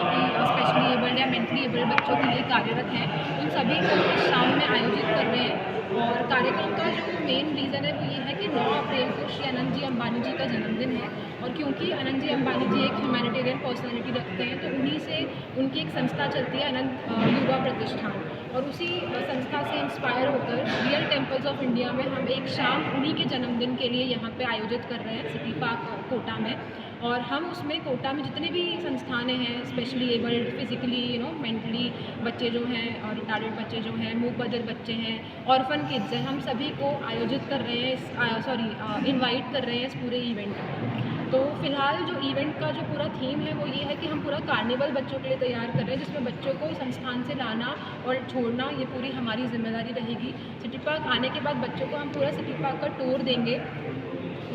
कि specially abled या mentally abled बच्चों के लिए कार्यरत हैं, उन सभी को इस शाम में आयोजित कर रहे हैं। और कार्यक्रम का जो मेन रीज़न है वो ये है कि 9 अप्रैल को श्री अनंत जी अंबानी जी का जन्मदिन है, और क्योंकि अनंत जी अंबानी जी एक ह्यूमैनिटेरियन पर्सनैलिटी रखते हैं, तो उन्हीं से उनकी एक संस्था चलती है अनंत युवा प्रतिष्ठान, और उसी संस्था से इंस्पायर होकर रियल टेम्पल्स ऑफ इंडिया में हम एक शाम उन्हीं के जन्मदिन के लिए यहाँ पे आयोजित कर रहे हैं सिटी पार्क कोटा में। और हम उसमें कोटा में जितने भी संस्थानें हैं, स्पेशली एबल्ड, फिजिकली मेंटली बच्चे जो हैं, और रिटार्डेड बच्चे जो हैं, मूक बधिर बच्चे हैं, ऑर्फन किड्स हैं, हम सभी को आयोजित कर रहे हैं, इनवाइट कर रहे हैं इस पूरे इवेंट में। तो फिलहाल जो इवेंट का जो पूरा थीम है वो ये है कि हम पूरा कार्निवल बच्चों के लिए तैयार कर रहे हैं, जिसमें बच्चों को संस्थान से लाना और छोड़ना ये पूरी हमारी जिम्मेदारी रहेगी। सिटी पार्क आने के बाद बच्चों को हम पूरा सिटी पार्क का टूर देंगे,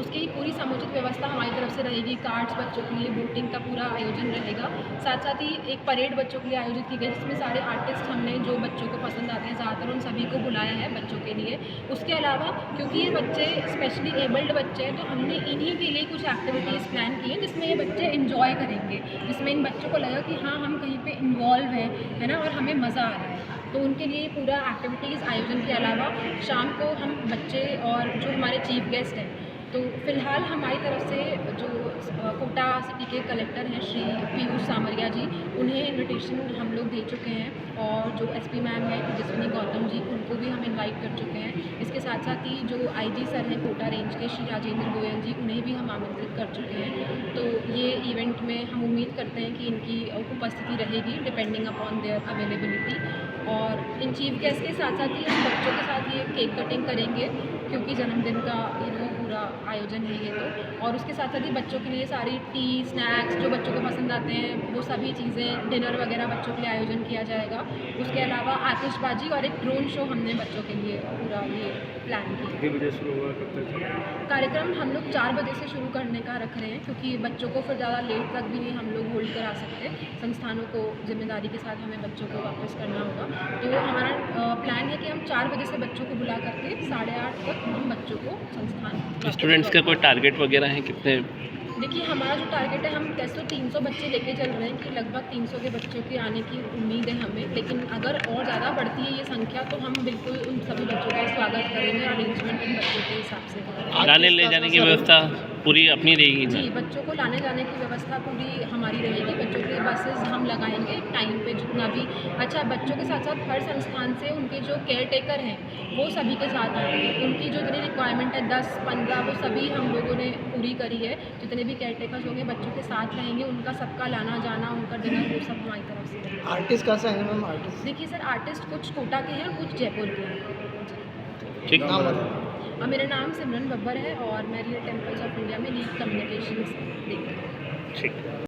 उसकी पूरी समुचित व्यवस्था हमारी तरफ से रहेगी। कार्ड्स बच्चों के लिए, बोटिंग का पूरा आयोजन रहेगा। साथ साथ ही एक परेड बच्चों के लिए आयोजित की गई, जिसमें सारे आर्टिस्ट हमने जो बच्चों को पसंद आते हैं ज़्यादातर उन सभी को बुलाया है बच्चों के लिए। उसके अलावा क्योंकि ये बच्चे स्पेशली एबल्ड बच्चे हैं, तो हमने इन्हीं के लिए कुछ एक्टिविटीज़ प्लान की हैं जिसमें ये बच्चे इन्जॉय करेंगे, जिसमें इन बच्चों को लगा कि हाँ, हम कहीं पर इन्वॉल्व हैं, है ना, और हमें मज़ा आ रहा है। तो उनके लिए पूरा एक्टिविटीज़ आयोजन के अलावा शाम को हम बच्चे और जो हमारे चीफ गेस्ट हैं, तो फ़िलहाल हमारी तरफ से जो कोटा सिटी के कलेक्टर हैं श्री पीयूष सामरिया जी, उन्हें इनविटेशन हम लोग दे चुके हैं, और जो एसपी मैम हैं तेजस्विनी गौतम जी, उनको भी हम इनवाइट कर चुके हैं। इसके साथ साथ ही जो आईजी सर हैं कोटा रेंज के श्री राजेंद्र गोयल जी, उन्हें भी हम आमंत्रित कर चुके हैं। तो ये इवेंट में हम उम्मीद करते हैं कि इनकी उपस्थिति रहेगी डिपेंडिंग अपॉन देयर अवेलेबिलिटी। और इन चीफ गेस्ट के साथ साथ ही हम बच्चों के साथ ये केक कटिंग करेंगे, क्योंकि जन्मदिन का पूरा आयोजन है ये तो। और उसके साथ साथ ही बच्चों के लिए सारी टी, स्नैक्स जो बच्चों को पसंद आते हैं, वो सभी चीज़ें, डिनर वगैरह बच्चों के लिए आयोजन किया जाएगा। उसके अलावा आतिशबाजी और एक ड्रोन शो हमने बच्चों के लिए पूरा ये प्लान किया। कितने बजे शुरू हुआ, कब तक? कार्यक्रम हम लोग 4 बजे से शुरू करने का रख रहे हैं, क्योंकि बच्चों को फिर ज़्यादा लेट तक भी नहीं हम लोग होल्ड करा सकते। संस्थानों को जिम्मेदारी के साथ हमें बच्चों को वापस करना होगा। तो हमारा प्लान है कि हम 4 बजे से बच्चों को बुला करके 8:30 तक हम बच्चों को संस्थान। स्टूडेंट्स का कोई टारगेट वगैरह है कितने? देखिए, हमारा जो टारगेट है, हम कैसे तो 300 बच्चे लेके चल रहे हैं कि लगभग 300 के बच्चों के आने की उम्मीद है हमें। लेकिन अगर और ज़्यादा बढ़ती है ये संख्या, तो हम बिल्कुल उन सभी बच्चों का स्वागत करेंगे, अरेंजमेंट उन बच्चों के हिसाब से करेंगे। लाने ले जाने की व्यवस्था पूरी अपनी रहेगी जी, ना? बच्चों को लाने जाने की व्यवस्था पूरी हमारी रहेगी। बच्चों के लिए बसेस हम लगाएंगे टाइम पे जितना भी। अच्छा, बच्चों के साथ साथ हर संस्थान से उनके जो केयर टेकर हैं वो सभी के साथ आएंगे। उनकी जो इतनी रिक्वायरमेंट है 10-15, वो सभी हम लोगों ने पूरी करी है। जितने भी केयर टेकर्स होंगे बच्चों के साथ रहेंगे, उनका सबका लाना जाना, उनका डिनर, वो सब हमारी तरफ से रहेगा। आर्टिस्ट कहाँ से आएंगे मैम? आर्टिस्ट देखिए सर, आर्टिस्ट कुछ कोटा के हैं और कुछ जयपुर के हैं। ठीक। नाम बताइए। मेरा नाम सिमरन बब्बर है और मैं रियल टेम्पल्स ऑफ इंडिया में लीड कम्युनिकेशंस देखती हूँ। ठीक।